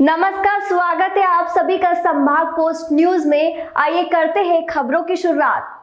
नमस्कार, स्वागत है आप सभी का संभाग पोस्ट न्यूज में। आइए करते हैं खबरों की शुरुआत।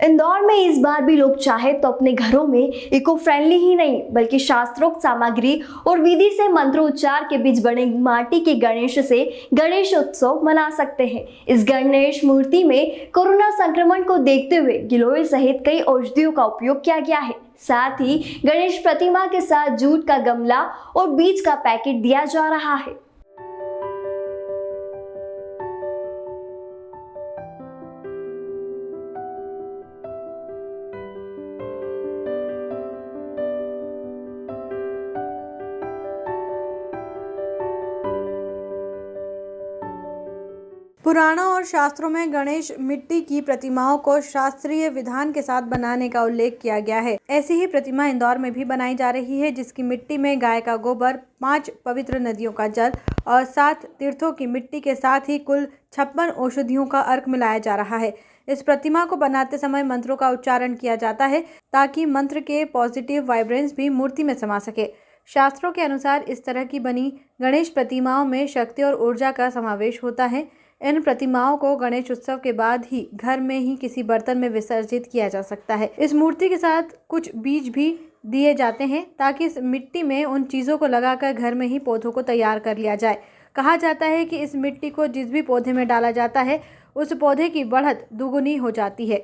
इंदौर में इस बार भी लोग चाहे तो अपने घरों में इको फ्रेंडली ही नहीं बल्कि शास्त्रोक्त सामग्री और विधि से मंत्रोच्चार के बीच बने माटी के गणेश से गणेश उत्सव मना सकते हैं। इस गणेश मूर्ति में कोरोना संक्रमण को देखते हुए गिलोय सहित कई औषधियों का उपयोग किया गया है। साथ ही गणेश प्रतिमा के साथ जूट का गमला और बीज का पैकेट दिया जा रहा है। पुराणों और शास्त्रों में गणेश मिट्टी की प्रतिमाओं को शास्त्रीय विधान के साथ बनाने का उल्लेख किया गया है। ऐसी ही प्रतिमा इंदौर में भी बनाई जा रही है, जिसकी मिट्टी में गाय का गोबर, 5 पवित्र नदियों का जल और 7 तीर्थों की मिट्टी के साथ ही कुल 56 औषधियों का अर्क मिलाया जा रहा है। इस प्रतिमा को बनाते समय मंत्रों का उच्चारण किया जाता है ताकि मंत्र के पॉजिटिव वाइब्रेंस भी मूर्ति में समा सके। शास्त्रों के अनुसार इस तरह की बनी गणेश प्रतिमाओं में शक्ति और ऊर्जा का समावेश होता है। इन प्रतिमाओं को गणेश उत्सव के बाद ही घर में ही किसी बर्तन में विसर्जित किया जा सकता है। इस मूर्ति के साथ कुछ बीज भी दिए जाते हैं ताकि इस मिट्टी में उन चीज़ों को लगाकर घर में ही पौधों को तैयार कर लिया जाए। कहा जाता है कि इस मिट्टी को जिस भी पौधे में डाला जाता है उस पौधे की बढ़त दुगुनी हो जाती है,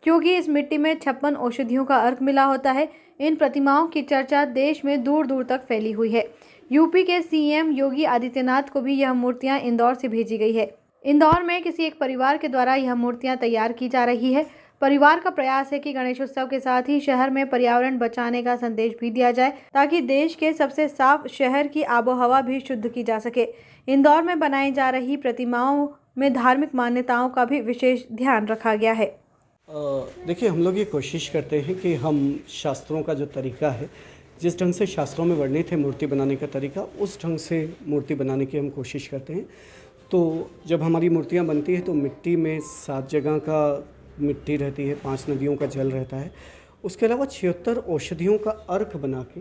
क्योंकि इस मिट्टी में 56 औषधियों का अर्क मिला होता है। इन प्रतिमाओं की चर्चा देश में दूर दूर तक फैली हुई है। यूपी के सीएम योगी आदित्यनाथ को भी यह मूर्तियाँ इंदौर से भेजी गई है। इंदौर में किसी एक परिवार के द्वारा यह मूर्तियां तैयार की जा रही है। परिवार का प्रयास है कि गणेश उत्सव के साथ ही शहर में पर्यावरण बचाने का संदेश भी दिया जाए ताकि देश के सबसे साफ शहर की आबोहवा भी शुद्ध की जा सके। इंदौर में बनाई जा रही प्रतिमाओं में धार्मिक मान्यताओं का भी विशेष ध्यान रखा गया है। देखिए, हम लोग ये कोशिश करते हैं कि हम शास्त्रों का जो तरीका है, जिस ढंग से शास्त्रों में वर्णित है मूर्ति बनाने का तरीका, उस ढंग से मूर्ति बनाने की हम कोशिश करते हैं। तो जब हमारी मूर्तियाँ बनती हैं तो मिट्टी में 7 जगह का मिट्टी रहती है, 5 नदियों का जल रहता है। उसके अलावा 76 औषधियों का अर्क बना के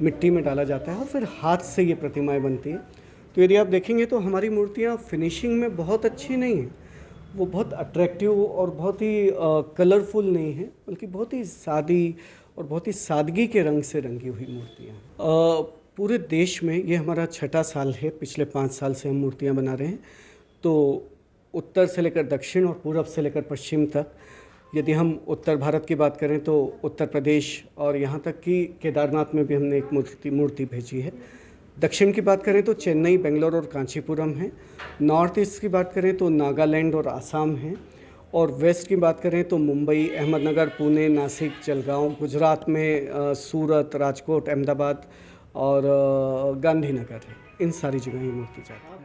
मिट्टी में डाला जाता है और फिर हाथ से ये प्रतिमाएं बनती हैं। तो यदि आप देखेंगे तो हमारी मूर्तियाँ फिनिशिंग में बहुत अच्छी नहीं हैं, वो बहुत अट्रैक्टिव और बहुत ही कलरफुल नहीं है, बल्कि बहुत ही सादी और बहुत ही सादगी के रंग से रंगी हुई मूर्तियाँ। पूरे देश में ये हमारा 6ठा साल है। पिछले 5 साल से हम मूर्तियाँ बना रहे हैं। तो उत्तर से लेकर दक्षिण और पूरब से लेकर पश्चिम तक, यदि हम उत्तर भारत की बात करें तो उत्तर प्रदेश और यहाँ तक कि केदारनाथ में भी हमने एक मूर्ति भेजी है। दक्षिण की बात करें तो चेन्नई, बेंगलोर और कांचीपुरम है। नॉर्थ ईस्ट की बात करें तो नागालैंड और आसाम है। और वेस्ट की बात करें तो मुंबई, अहमदनगर, पुणे, नासिक, जलगांव, गुजरात में सूरत, राजकोट, अहमदाबाद और गांधीनगर है। इन सारी जगह ये मूर्ति जाती है।